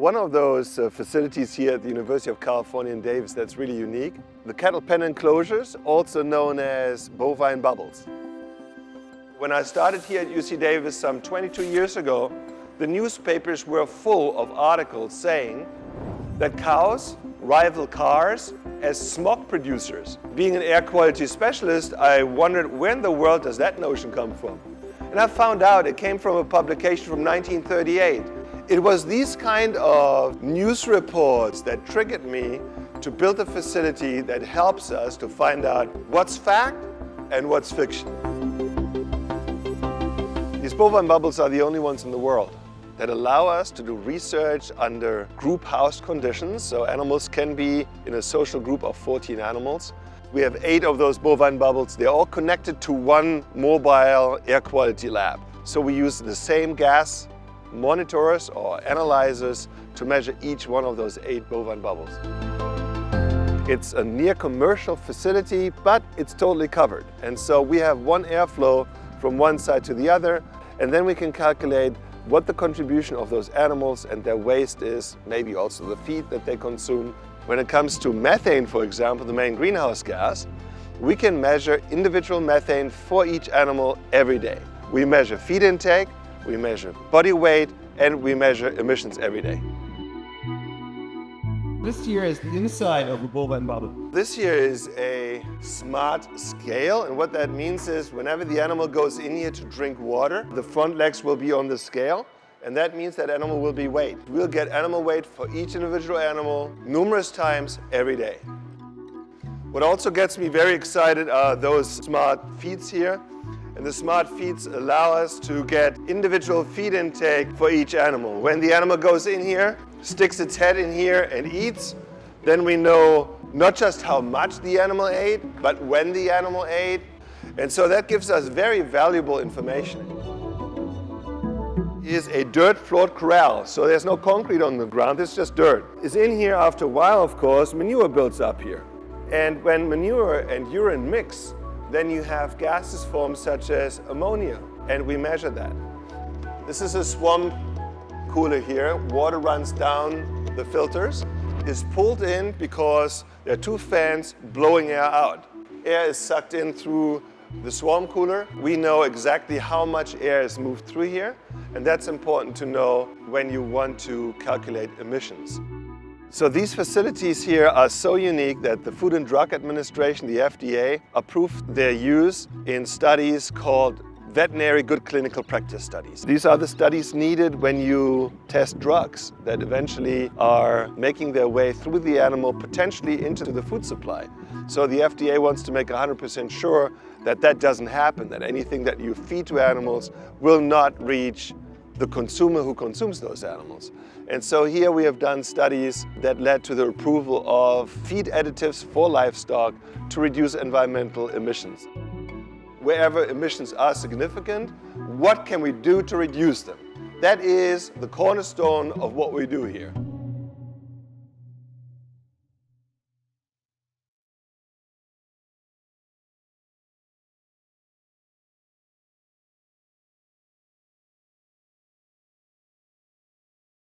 One of those facilities here at the University of California in Davis that's really unique, the cattle pen enclosures, also known as bovine bubbles. When I started here at UC Davis some 22 years ago, the newspapers were full of articles saying that cows rival cars as smog producers. Being an air quality specialist, I wondered where in the world does that notion come from? And I found out it came from a publication from 1938. It was these kind of news reports that triggered me to build a facility that helps us to find out what's fact and what's fiction. These bovine bubbles are the only ones in the world that allow us to do research under group house conditions. So animals can be in a social group of 14 animals. We have 8 of those bovine bubbles. They're all connected to one mobile air quality lab. So we use the same gas monitors or analyzers to measure each one of those 8 bovine bubbles. It's a near commercial facility, but it's totally covered. And so we have one airflow from one side to the other, and then we can calculate what the contribution of those animals and their waste is, maybe also the feed that they consume. When it comes to methane, for example, the main greenhouse gas, we can measure individual methane for each animal every day. We measure feed intake, we measure body weight, and we measure emissions every day. This here is the inside of a bovine bubble. This here is a smart scale, and what that means is whenever the animal goes in here to drink water, the front legs will be on the scale, and that means that animal will be weighed. We'll get animal weight for each individual animal numerous times every day. What also gets me very excited are those smart feeds here. And the smart feeds allow us to get individual feed intake for each animal. When the animal goes in here, sticks its head in here and eats, then we know not just how much the animal ate, but when the animal ate. And so that gives us very valuable information. Here's a dirt floored corral, so there's no concrete on the ground, it's just dirt. It's in here after a while, of course, manure builds up here. And when manure and urine mix, then you have gases formed such as ammonia, and we measure that. This is a swamp cooler here. Water runs down the filters. It's pulled in because there are 2 fans blowing air out. Air is sucked in through the swarm cooler. We know exactly how much air is moved through here, and that's important to know when you want to calculate emissions. So these facilities here are so unique that the Food and Drug Administration, the FDA, approved their use in studies called veterinary good clinical practice studies. These are the studies needed when you test drugs that eventually are making their way through the animal, potentially into the food supply. So the FDA wants to make 100% sure that that doesn't happen, that anything that you feed to animals will not reach the consumer who consumes those animals. And so here we have done studies that led to the approval of feed additives for livestock to reduce environmental emissions. Wherever emissions are significant, what can we do to reduce them? That is the cornerstone of what we do here.